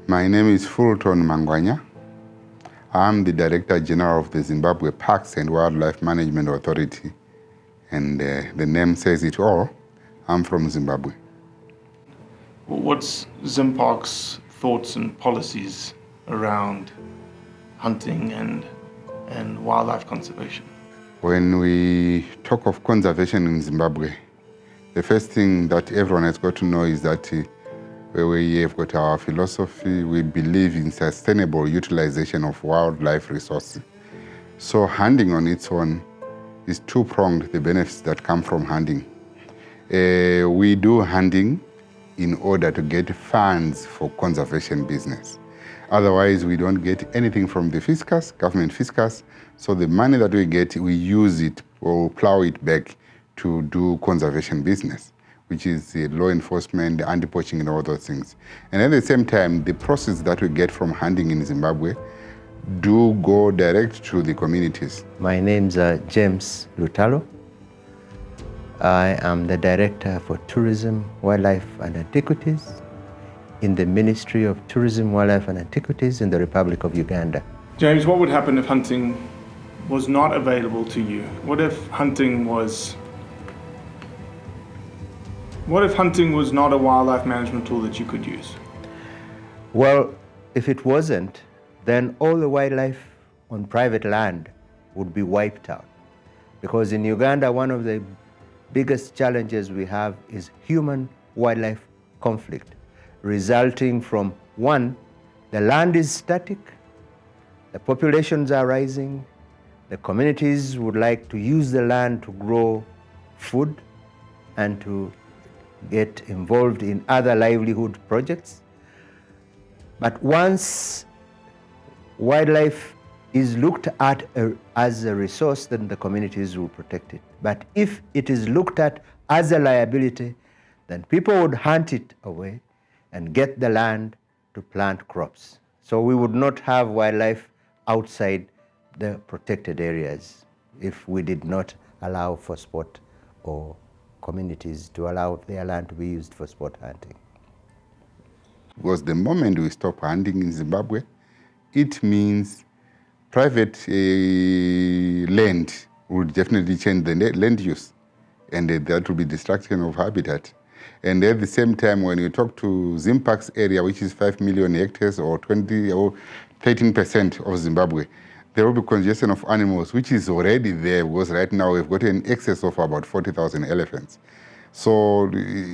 My name is Fulton Mangwanya. I'm the Director General of the Zimbabwe Parks and Wildlife Management Authority. And the name says it all. I'm from Zimbabwe. What's ZimPark's thoughts and policies around hunting and wildlife conservation? When we talk of conservation in Zimbabwe, the first thing that everyone has got to know is that we have got our philosophy. We believe in sustainable utilization of wildlife resources. So hunting on its own is two-pronged, the benefits that come from hunting. We do hunting in order to get funds for conservation business. Otherwise, we don't get anything from the fiscus, government fiscus. So the money that we get, we use it or plow it back to do conservation business, which is law enforcement, the anti-poaching and all those things. And at the same time, the proceeds that we get from hunting in Zimbabwe do go direct to the communities. My name's James Lutalo. I am the Director for Tourism, Wildlife and Antiquities in the Ministry of Tourism, Wildlife and Antiquities in the Republic of Uganda. James, what would happen if hunting was not available to you? What if hunting was not a wildlife management tool that you could use? Well, if it wasn't, then all the wildlife on private land would be wiped out. Because in Uganda, one of the biggest challenges we have is human-wildlife conflict, resulting from, one, the land is static, the populations are rising, the communities would like to use the land to grow food and to get involved in other livelihood projects. But once wildlife is looked at as a resource, then the communities will protect it. But if it is looked at as a liability, then people would hunt it away and get the land to plant crops. So we would not have wildlife outside the protected areas if we did not allow for sport or communities to allow their land to be used for sport hunting. Because the moment we stop hunting in Zimbabwe, it means private land would definitely change the land use, and that will be destruction of habitat. And at the same time, when you talk to ZimPark's area, which is 5 million hectares or 20 or 13% of Zimbabwe, there will be congestion of animals, which is already there, because right now we've got an excess of about 40,000 elephants. So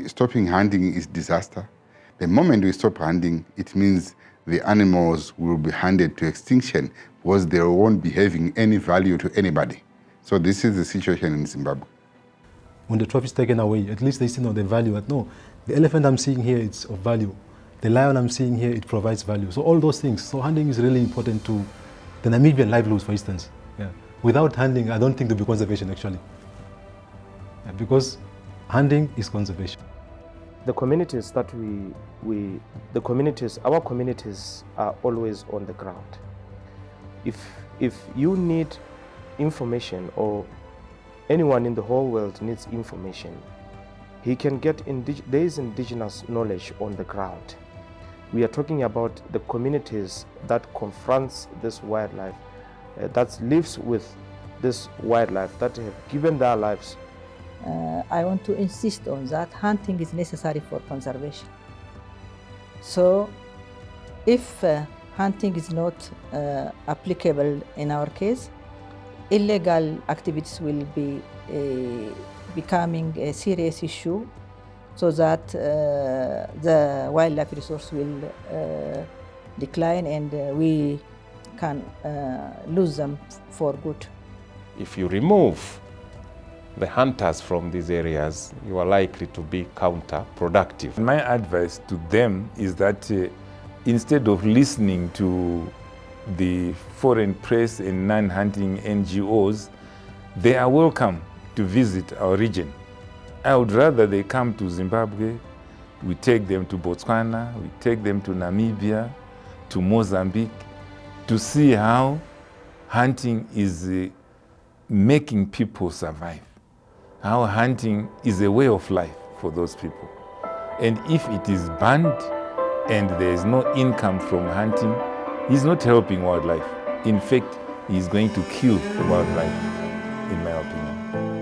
stopping hunting is disaster. The moment we stop hunting, it means the animals will be hunted to extinction because they won't be having any value to anybody. So this is the situation in Zimbabwe. When the trophy is taken away, at least they still know the value. That no, the elephant I'm seeing here, it's of value. The lion I'm seeing here, it provides value. So all those things. So hunting is really important to the Namibian livelihoods, for instance. Yeah. Without hunting, I don't think there'll be conservation actually. Yeah, because hunting is conservation. The communities that our communities are always on the ground. If you need information, or anyone in the whole world needs information, he can get there is indigenous knowledge on the ground. We are talking about the communities that confronts this wildlife, that lives with this wildlife, that have given their lives. I want to insist on that hunting is necessary for conservation. So if hunting is not applicable in our case, illegal activities will be becoming a serious issue, so that the wildlife resource will decline and we can lose them for good. If you remove the hunters from these areas, you are likely to be counterproductive. My advice to them is that instead of listening to the foreign press and non-hunting NGOs, they are welcome to visit our region. I would rather they come to Zimbabwe, we take them to Botswana, we take them to Namibia, to Mozambique, to see how hunting is making people survive, how hunting is a way of life for those people. And if it is banned, and there is no income from hunting, he's not helping wildlife. In fact, he's going to kill the wildlife, in my opinion.